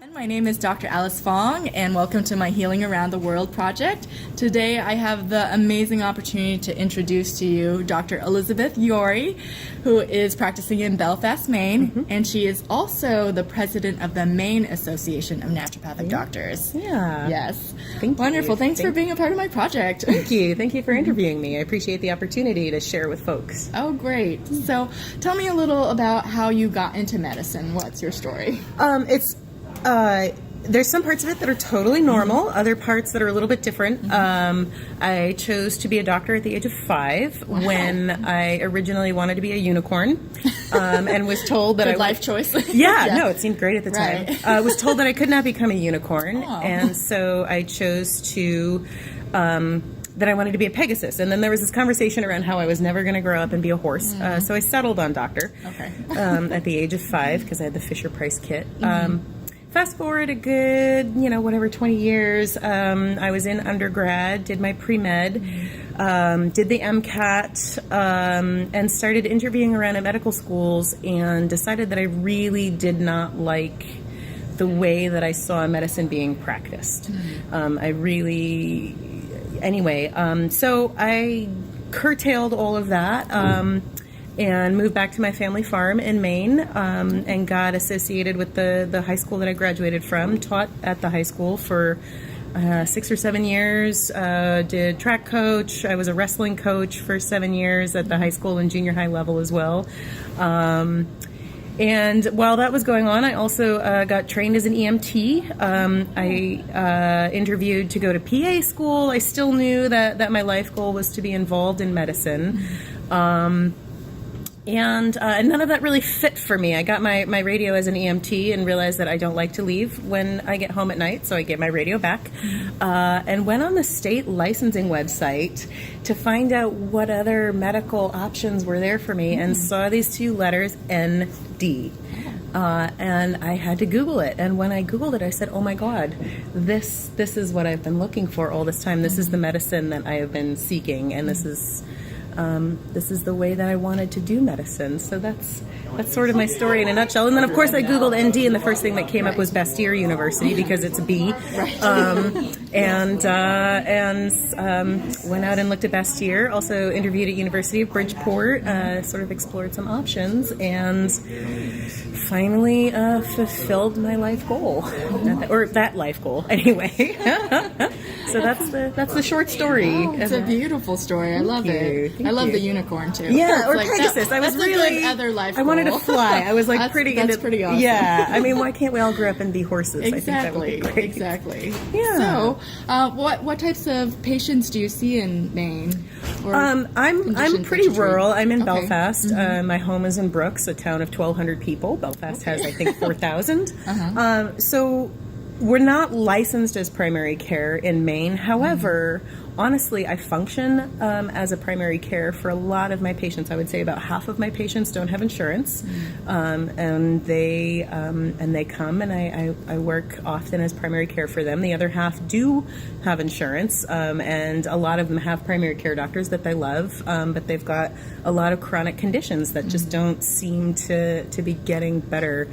My name is Dr. Alice Fong, and welcome to my Healing Around the World project. Today I have the amazing opportunity to introduce to you Dr. Elizabeth Yori, who is practicing in Belfast, Maine, and she is also the president of the Maine Association of Naturopathic Doctors. Yeah. Yes. Wonderful. Thanks for being a part of my project. Thank you. Thank you for interviewing me. I appreciate the opportunity to share with folks. Oh, great. So tell me a little about how you got into medicine. What's your story? There's some parts of it that are totally normal, other parts that are a little bit different. I chose to be a doctor at the age of 5 when I originally wanted to be a unicorn, and was told that Good life choice. No, it seemed great at the time. Right. Was told that I could not become a unicorn, and so I chose to that I wanted to be a Pegasus. And then there was this conversation around how I was never going to grow up and be a horse. So I settled on doctor at the age of 5 because I had the Fisher-Price kit. Fast forward a good, 20 years. I was in undergrad, did my pre-med, did the MCAT, and started interviewing around at medical schools and decided that I really did not like the way that I saw medicine being practiced. So I curtailed all of that and moved back to my family farm in Maine and got associated with the high school that I graduated from, taught at the high school for 6 or 7 years, did track coach. I was a wrestling coach for 7 years at the high school and junior high level as well. And while that was going on, I also got trained as an EMT. I interviewed to go to PA school. I still knew that my life goal was to be involved in medicine. And none of that really fit for me. I got my radio as an EMT and realized that I don't like to leave when I get home at night, so I gave my radio back and went on the state licensing website to find out what other medical options were there for me and saw these 2 letters, ND. And I had to Google it. And when I Googled it, I said, oh my God, this is what I've been looking for all this time. This is the medicine that I have been seeking, and this is the way that I wanted to do medicine. So that's sort of my story in a nutshell. And then, of course, I Googled ND, and the first thing that came up was Bastyr University because it's a B. And went out and looked at Bastyr. Also interviewed at University of Bridgeport. Sort of explored some options, and finally fulfilled my life goal, or that life goal, anyway. So that's the short story. Oh, it's a beautiful story. I love it. I love the unicorn too. Yeah, or Pegasus. I was that's really a good other life I wanted to goal. fly. I was like that's pretty awesome. Yeah, I mean, why can't we all grow up and be horses? Exactly. I think that would be great. Exactly. Yeah. So, what types of patients do you see in Maine? Or I'm pretty rural. I'm in Okay. Belfast. My home is in Brooks, a town of 1,200 people. Belfast has, I think, 4,000. So we're not licensed as primary care in Maine. However, honestly, I function as a primary care for a lot of my patients. I would say about half of my patients don't have insurance, and they come, and I work often as primary care for them. The other half do have insurance, and a lot of them have primary care doctors that they love, but they've got a lot of chronic conditions that just don't seem to be getting better.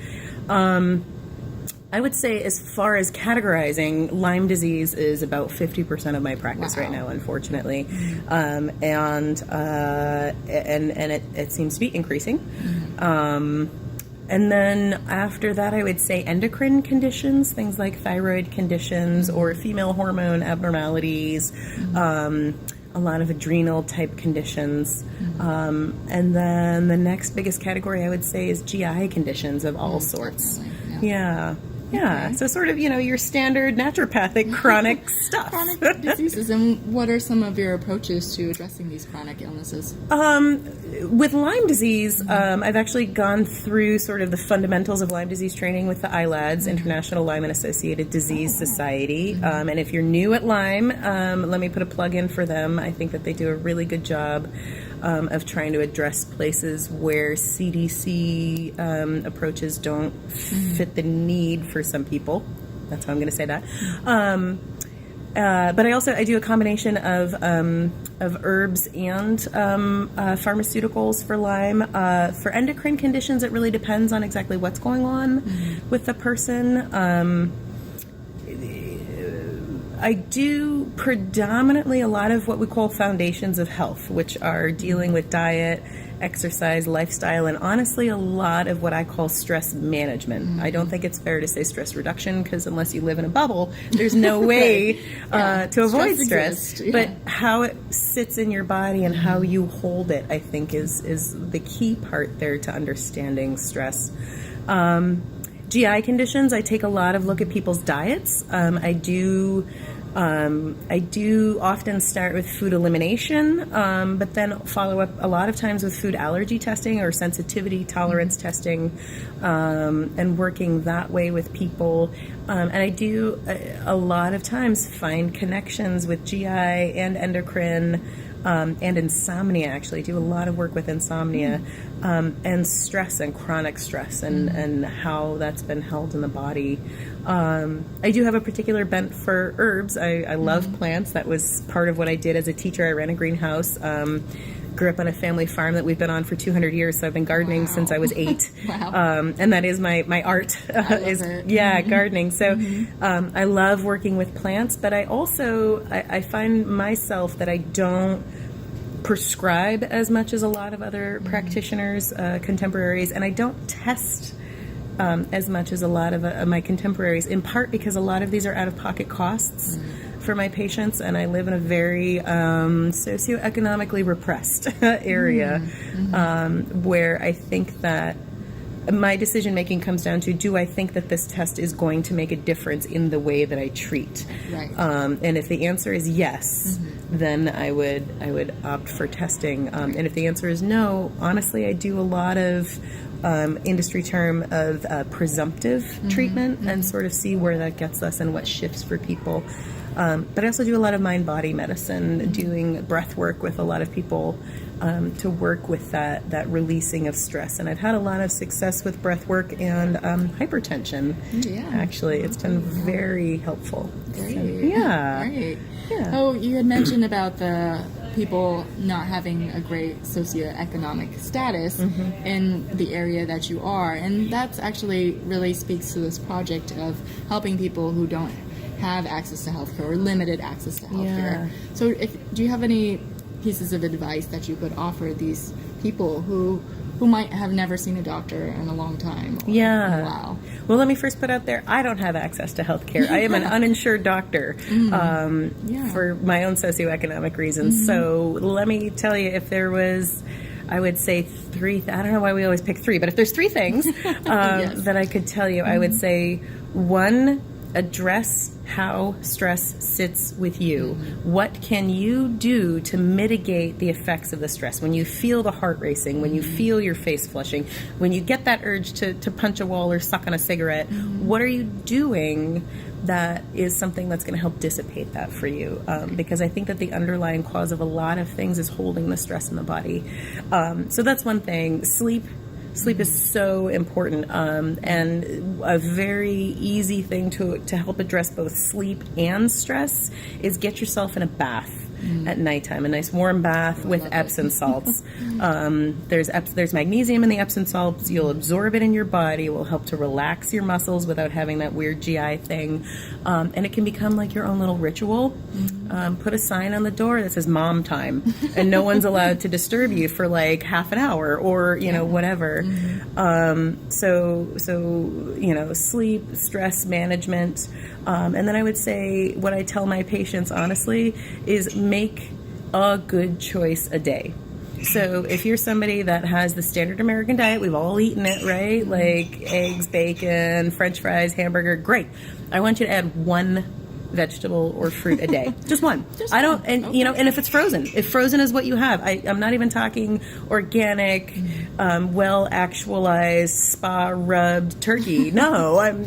I would say, as far as categorizing, Lyme disease is about 50% of my practice right now, unfortunately, and it seems to be increasing. And then after that, I would say endocrine conditions, things like thyroid conditions or female hormone abnormalities. A lot of adrenal type conditions. And then the next biggest category I would say is GI conditions of all sorts. Yeah. Okay. So sort of, your standard naturopathic chronic stuff. Chronic diseases. And what are some of your approaches to addressing these chronic illnesses? With Lyme disease, I've actually gone through sort of the fundamentals of Lyme disease training with the ILADS, International Lyme and Associated Disease Society. And if you're new at Lyme, let me put a plug in for them. I think that they do a really good job of trying to address places where CDC approaches don't fit the need for some people. That's how I'm going to say that. But I do a combination of herbs and pharmaceuticals for Lyme. For endocrine conditions, it really depends on exactly what's going on with the person. I do predominantly a lot of what we call foundations of health, which are dealing with diet, exercise, lifestyle, and honestly a lot of what I call stress management. I don't think it's fair to say stress reduction, because unless you live in a bubble, there's no way to avoid stress. But how it sits in your body and how you hold it, I think, is the key part there to understanding stress. GI conditions, I take a lot of look at people's diets. I do often start with food elimination, but then follow up a lot of times with food allergy testing or sensitivity tolerance testing, and working that way with people. And I do a lot of times find connections with GI and endocrine, and insomnia. Actually, I do a lot of work with insomnia, and stress and chronic stress, and how that's been held in the body. I do have a particular bent for herbs. I love plants. That was part of what I did as a teacher. I ran a greenhouse. Grew up on a family farm that we've been on for 200 years, so I've been gardening since I was 8. And that is my art, gardening. So I love working with plants, but I find myself that I don't prescribe as much as a lot of other practitioners, contemporaries, and I don't test as much as a lot of my contemporaries, in part because a lot of these are out-of-pocket costs for my patients, and I live in a very socioeconomically repressed area, where I think that my decision making comes down to, do I think that this test is going to make a difference in the way that I treat? Right. And if the answer is yes, then I would opt for testing. And if the answer is no, honestly, I do a lot of industry term of presumptive treatment, and sort of see where that gets us and what shifts for people. But I also do a lot of mind-body medicine, doing breath work with a lot of people to work with that releasing of stress. And I've had a lot of success with breath work and hypertension. Actually, it's been very helpful. Great. So, Great. Oh, you had mentioned about the people not having a great socioeconomic status in the area that you are, and that's actually really speaks to this project of helping people who don't have access to healthcare or limited access to healthcare. So do you have any pieces of advice that you could offer these people who might have never seen a doctor in a long time or in a while? Well, let me first put out there, I don't have access to healthcare. I am an uninsured doctor for my own socioeconomic reasons. So let me tell you, if there was, I would say I don't know why we always pick 3, but if there's 3 things that I could tell you, I would say, 1, address how stress sits with you. What can you do to mitigate the effects of the stress? When you feel the heart racing, when you feel your face flushing, when you get that urge to punch a wall or suck on a cigarette, what are you doing that is something that's going to help dissipate that for you? Because I think that the underlying cause of a lot of things is holding the stress in the body. So that's one thing. Sleep is so important, and a very easy thing to help address both sleep and stress is get yourself in a bath at nighttime, a nice warm bath with Epsom salts. There's magnesium in the Epsom salts. You'll absorb it in your body. It will help to relax your muscles without having that weird GI thing, and it can become like your own little ritual. Put a sign on the door that says "Mom time," and no one's allowed to disturb you for like half an hour or whatever. So sleep, stress management, and then I would say what I tell my patients honestly is make a good choice a day. So if you're somebody that has the standard American diet, we've all eaten it, right? Like eggs, bacon, French fries, hamburger, great. I want you to add 1 vegetable or fruit a day. Just one. And if it's frozen, if frozen is what you have, I'm not even talking organic, well actualized, spa rubbed turkey. No, I'm,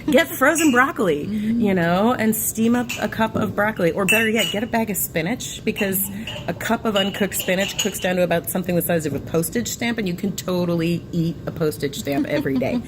get frozen broccoli, and steam up a cup of broccoli, or better yet, get a bag of spinach, because a cup of uncooked spinach cooks down to about something the size of a postage stamp, and you can totally eat a postage stamp every day.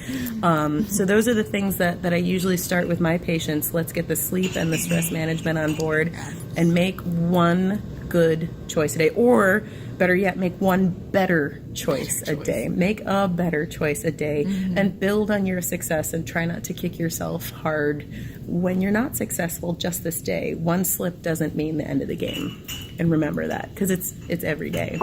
So those are the things that I usually start with my patients. Let's get this sleep and the stress management on board, and make one good choice a day, or better yet, make one better choice a day. Make a better choice a day, and build on your success, and try not to kick yourself hard when you're not successful just this day. One slip doesn't mean the end of the game, and remember that, because it's every day.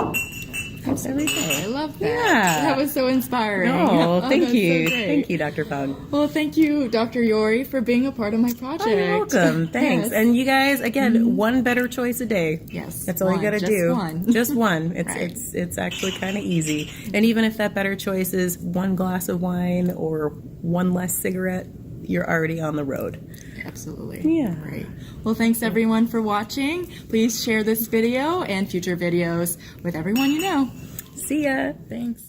It's every day. I love that. Yeah. That was so inspiring. Oh, thank that's you. so great. Thank you, Dr. Fong. Well, thank you, Dr. Yori, for being a part of my project. Oh, you're welcome. Thanks. Yes. And you guys, again, one better choice a day. Yes, That's all you got to just do. one. Just one. It's Right. it's actually kind of easy. And even if that better choice is one glass of wine or one less cigarette, you're already on the road. Absolutely. Yeah. Great. Well, thanks everyone for watching. Please share this video and future videos with everyone you know. See ya. Thanks.